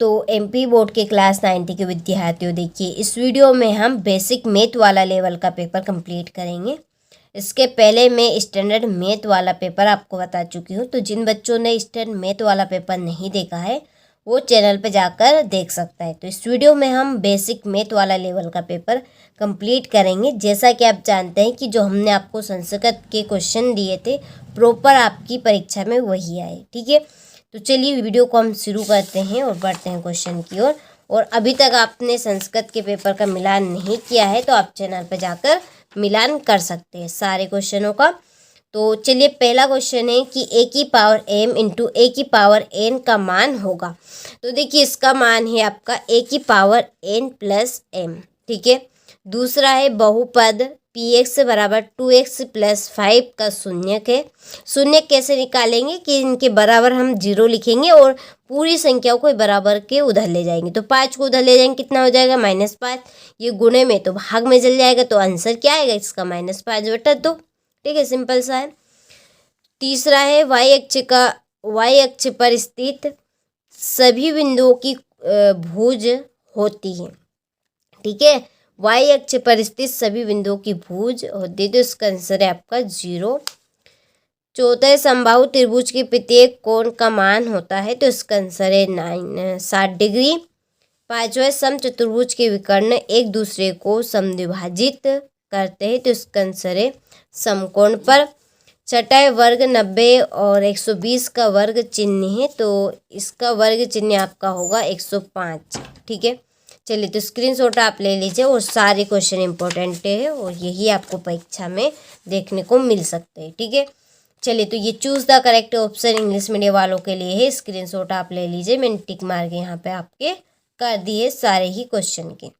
तो MP board के class 9 के विद्यार्थियों, देखिए इस वीडियो में हम बेसिक मैथ वाला लेवल का पेपर कंप्लीट करेंगे। इसके पहले मैं स्टैंडर्ड मैथ वाला पेपर आपको बता चुकी हूँ, तो जिन बच्चों ने स्टैंडर्ड मैथ वाला पेपर नहीं देखा है वो चैनल पे जाकर देख सकता है। तो इस वीडियो में हम बेसिक मैथ वाला लेवल का पेपर कंप्लीट करेंगे। जैसा कि आप जानते हैं कि जो हमने आपको संस्कृत के क्वेश्चन दिए थे प्रॉपर आपकी परीक्षा में वही आए, ठीक है। तो चलिए वीडियो को हम शुरू करते हैं और बढ़ते हैं क्वेश्चन की ओर। और अभी तक आपने संस्कृत के पेपर का मिलान नहीं किया है तो आप चैनल पर जाकर मिलान कर सकते हैं सारे क्वेश्चनों का। तो चलिए पहला क्वेश्चन है कि a की पावर m इंटू a की पावर n का मान होगा। तो देखिए इसका मान है आपका a की पावर n प्लस m, ठीक है। दूसरा है बहुपद px बराबर 2x प्लस 5 का शून्यक है। शून्यक कैसे निकालेंगे कि इनके बराबर हम 0 लिखेंगे और पूरी संख्याओं को बराबर के उधर ले जाएंगे। तो 5 को उधर ले जाएंगे, कितना हो जाएगा -5। ये गुणे में तो भाग में चल जाएगा, तो आंसर क्या आएगा इसका -5/2, ठीक है, सिंपल सा है। तीसरा है y अक्ष पर स्थित सभी बिंदुओं की भुज होती है, ठीक है। y अक्ष पर स्थित सभी बिंदुओं की भुज होती है, तो इसका आंसर है आपका 0। चौथा है समबाहु त्रिभुज के प्रत्येक कोण का मान होता है, तो इसका आंसर है 60 डिग्री। पांचवा है समचतुर्भुज के विकर्ण एक दूसरे को समद्विभाजित करते हैं, तो इसका आंसर है समकोण पर। छठा है वर्ग 90 और 120 का वर्ग चिन्ह है, तो इसका वर्ग चिन्ह आपका होगा 105, ठीक है। चलिए तो स्क्रीनशॉट आप ले लीजिए और सारे क्वेश्चन इंपॉर्टेंट है और यही आपको परीक्षा में देखने को मिल सकते हैं, ठीक है। चलिए तो ये choose the correct option English medium वालों के लिए है। स्क्रीनशॉट आप ले लीजिए, मैंने टिक मार के यहाँ पे आपके कर दिए सारे ही क्वेश्चन के।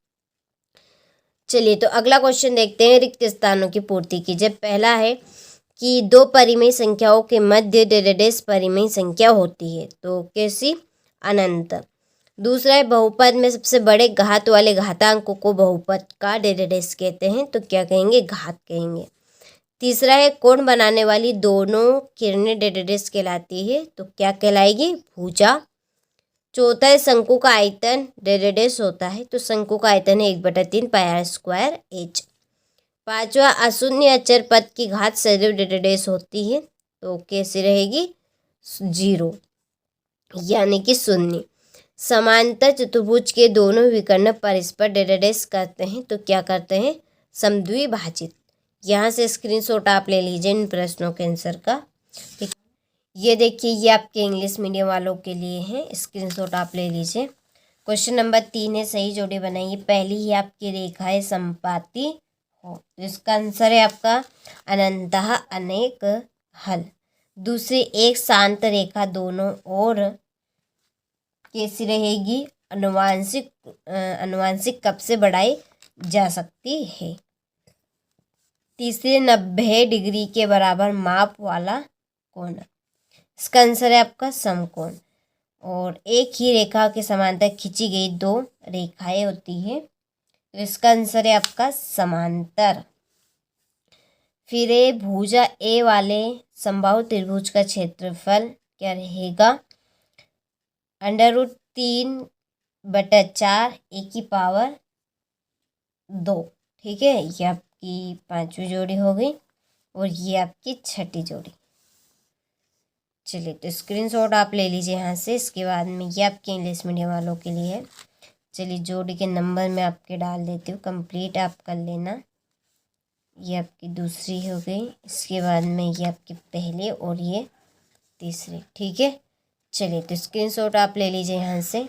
चलिए तो अगला क्वेश्चन देखते हैं, रिक्त स्थानों की पूर्ति कीजिए। पहला है कि दो परिमेय संख्याओं के मध्य डेडेडेस परिमेय संख्या होती है, तो कैसी? अनंत। दूसरा है बहुपद में सबसे बड़े घात वाले घातांकों को बहुपद का डेडेडेस कहते हैं, तो क्या कहेंगे? घात कहेंगे। तीसरा है कोण बनाने वाली दोनों किरणें डेडेडेस कहलाती है, तो क्या कहलाएगी? भुजा। चौथा है शंकु का आयतन डेडेडेस होता है, तो शंकु का आयतन है 1/3 πr² h। पांचवा अशून्य अचर पद की घात सदैव डेडेडेस होती है, तो कैसी रहेगी? 0 यानी कि शून्य। समांतर चतुर्भुज के दोनों विकर्ण परस्पर डेडेडेस करते हैं, तो क्या करते हैं? समद्विभाजित। यहाँ से स्क्रीनशॉट आप ले लीजिए इन प्रश्नों के आंसर का, ठीक। ये देखिए ये आपके इंग्लिश मीडियम वालों के लिए है, स्क्रीनशॉट आप ले लीजिए। क्वेश्चन नंबर 3 है, सही जोड़ी बनाइए। पहली ही आपकी रेखा है संपाती हो, तो इसका आंसर है आपका अनंतः अनेक हल। दूसरी एक शांत रेखा दोनों ओर कैसी रहेगी? अनुवांशिक कब से बढ़ाई जा सकती है। तीसरे 90 डिग्री के बराबर माप वाला कोण, इसका आंसर है आपका समकोण। और एक ही रेखा के समांतर खींची गई दो रेखाएं होती है, तो इसका आंसर है आपका समांतर। फिर ए भुजा ए वाले समबाहु त्रिभुज का क्षेत्रफल क्या रहेगा? √3/4 ए की पावर 2, ठीक है। ये आपकी पांचवी जोड़ी हो गई और ये आपकी छठी जोड़ी। चलिए तो स्क्रीनशॉट आप ले लीजिए यहाँ से। इसके बाद में ये आपके इंग्लिश मीडियम वालों के लिए है। चलिए जोड़ी के नंबर मैं आपके डाल देती हूँ, कंप्लीट आप कर लेना। ये आपकी दूसरी हो गई, इसके बाद में ये आपके पहले और ये तीसरी, ठीक है। चलिए तो स्क्रीनशॉट आप ले लीजिए यहाँ से।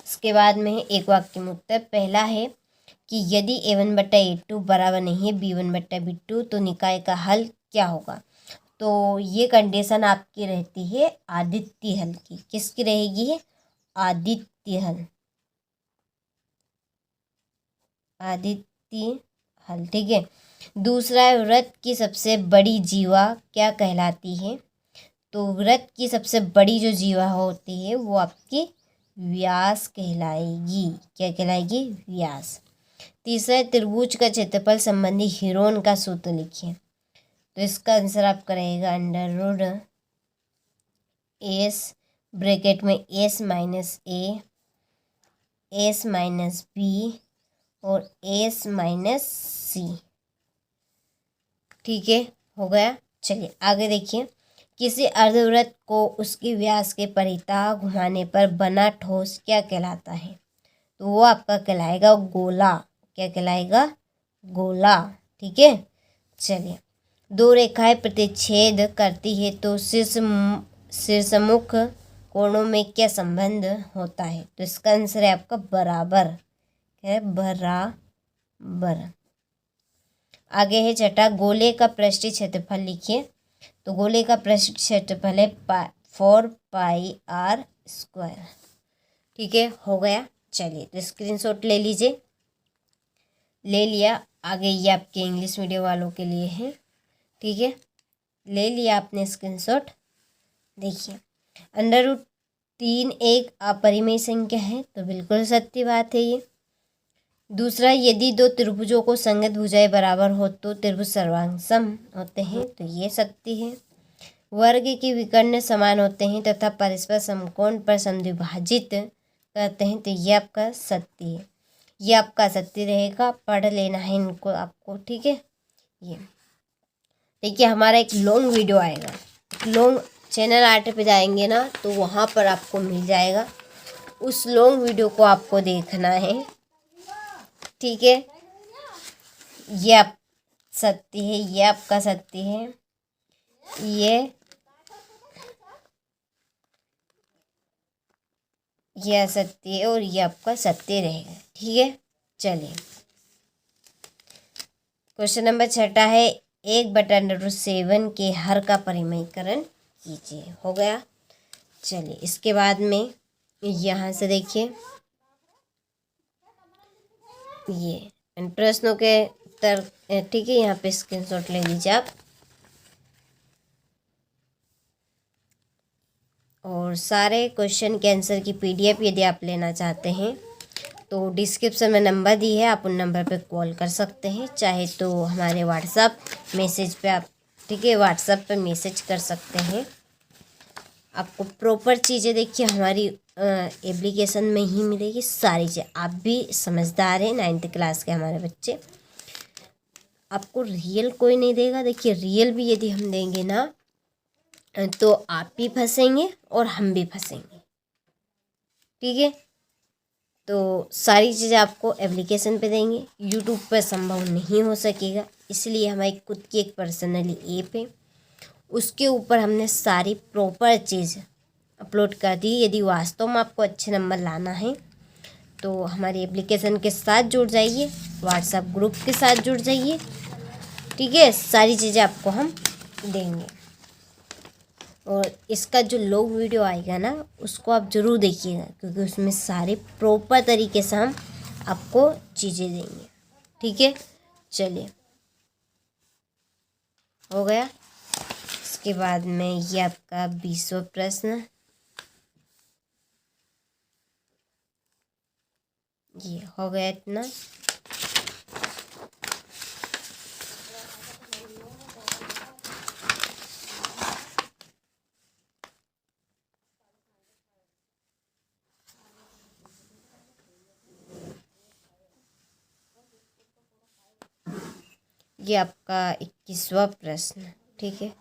इसके बाद में एक वाक्य में उत्तर। पहला है कि यदि a1/a2 बराबर नहीं है b1/b2 तो निकाय का हल क्या होगा? तो ये कंडीशन आपकी रहती है आदित्य हल की। किसकी रहेगी? आदित्य हल, आदित्य हल, ठीक है। दूसरा है वृत्त की सबसे बड़ी जीवा क्या कहलाती है? तो वृत्त की सबसे बड़ी जो जीवा होती है वो आपकी व्यास कहलाएगी। क्या कहलाएगी? व्यास। तीसरा त्रिभुज का क्षेत्रफल संबंधी हीरोन का सूत्र लिखिए, तो इसका आंसर आपका रहेगा √S ब्रैकेट में एस माइनस ए, एस माइनस बी और एस माइनस सी। ठीक है, हो गया। चलिए आगे देखिए, किसी अर्धवृत्त को उसके व्यास के परितः घुमाने पर बना ठोस क्या कहलाता है? तो वो आपका कहलाएगा गोला। क्या कहलाएगा? गोला। ठीक है, चलिए। दो रेखाएं प्रतिच्छेद करती है तो शीर्षमुख कोणों में क्या संबंध होता है? तो इसका आंसर है आपका बराबर। क्या है? बराबर। आगे है छठा, गोले का पृष्ठीय क्षेत्रफल लिखिए। तो गोले का पृष्ठीय क्षेत्रफल है 4πr²। ठीक है, हो गया। चलिए तो स्क्रीनशॉट ले लीजिए। ले लिया। आगे ये आपके इंग्लिश मीडियम वालों के लिए है। ठीक है, ले लिया आपने स्क्रीनशॉट। देखिए, √3 एक अपरिमेय संख्या है, तो बिल्कुल सत्य बात है ये। दूसरा, यदि दो त्रिभुजों को संगत भुजाएं बराबर हो तो त्रिभुज सर्वांग सम होते हैं, तो ये सत्य है। वर्ग के विकर्ण समान होते हैं तथा परस्पर समकोण पर समद्विभाजित करते हैं, तो ये आपका सत्य है। ये आपका सत्य रहेगा, पढ़ लेना है इनको आपको। ठीक है, ये देखिए हमारा एक लॉन्ग वीडियो आएगा। लॉन्ग चैनल आर्ट पे जाएंगे ना तो वहाँ पर आपको मिल जाएगा, उस लॉन्ग वीडियो को आपको देखना है। ठीक है, ये आप सत्य है, ये आपका सत्य है, ये असत्य है और ये आपका सत्य रहेगा। ठीक है, चलिए क्वेश्चन नंबर छठा है, 1/√7 के हर का परिमेयकरण कीजिए। हो गया। चलिए इसके बाद में यहाँ से देखिए, ये इन प्रश्नों के उत्तर। ठीक है, यहाँ पे स्क्रीनशॉट ले लीजिए आप। और सारे क्वेश्चन के आंसर की PDF यदि आप लेना चाहते हैं तो डिस्क्रिप्शन में नंबर दी है, आप उन नंबर पे कॉल कर सकते हैं, चाहे तो हमारे व्हाट्सएप मैसेज पे आप, ठीक है, व्हाट्सएप पे मैसेज कर सकते हैं। आपको प्रॉपर चीज़ें देखिए हमारी एप्लीकेशन में ही मिलेगी सारी चीज़ें। आप भी समझदार हैं, 9th क्लास के हमारे बच्चे। आपको रियल कोई नहीं देगा। देखिए रियल भी यदि हम देंगे ना तो आप भी फंसेंगे और हम भी फंसेंगे। ठीक है, तो सारी चीज़ें आपको एप्लीकेशन पे देंगे, यूट्यूब पर संभव नहीं हो सकेगा, इसलिए हमारी खुद की एक पर्सनली ऐप है, उसके ऊपर हमने सारी प्रॉपर चीज़ अपलोड कर दी। यदि वास्तव में आपको अच्छे नंबर लाना है तो हमारी एप्लीकेशन के साथ जुड़ जाइए, व्हाट्सएप ग्रुप के साथ जुड़ जाइए। ठीक है, सारी चीज़ें आपको हम देंगे। और इसका जो लॉन्ग वीडियो आएगा ना उसको आप ज़रूर देखिएगा, क्योंकि उसमें सारे प्रॉपर तरीके से हम आपको चीज़ें देंगे। ठीक है, चलिए हो गया। इसके बाद में ये आपका 20वां प्रश्न, ये हो गया इतना। ये आपका 21वां प्रश्न। ठीक है,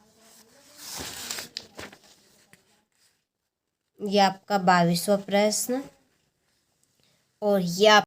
ये आपका 22वां प्रश्न और ये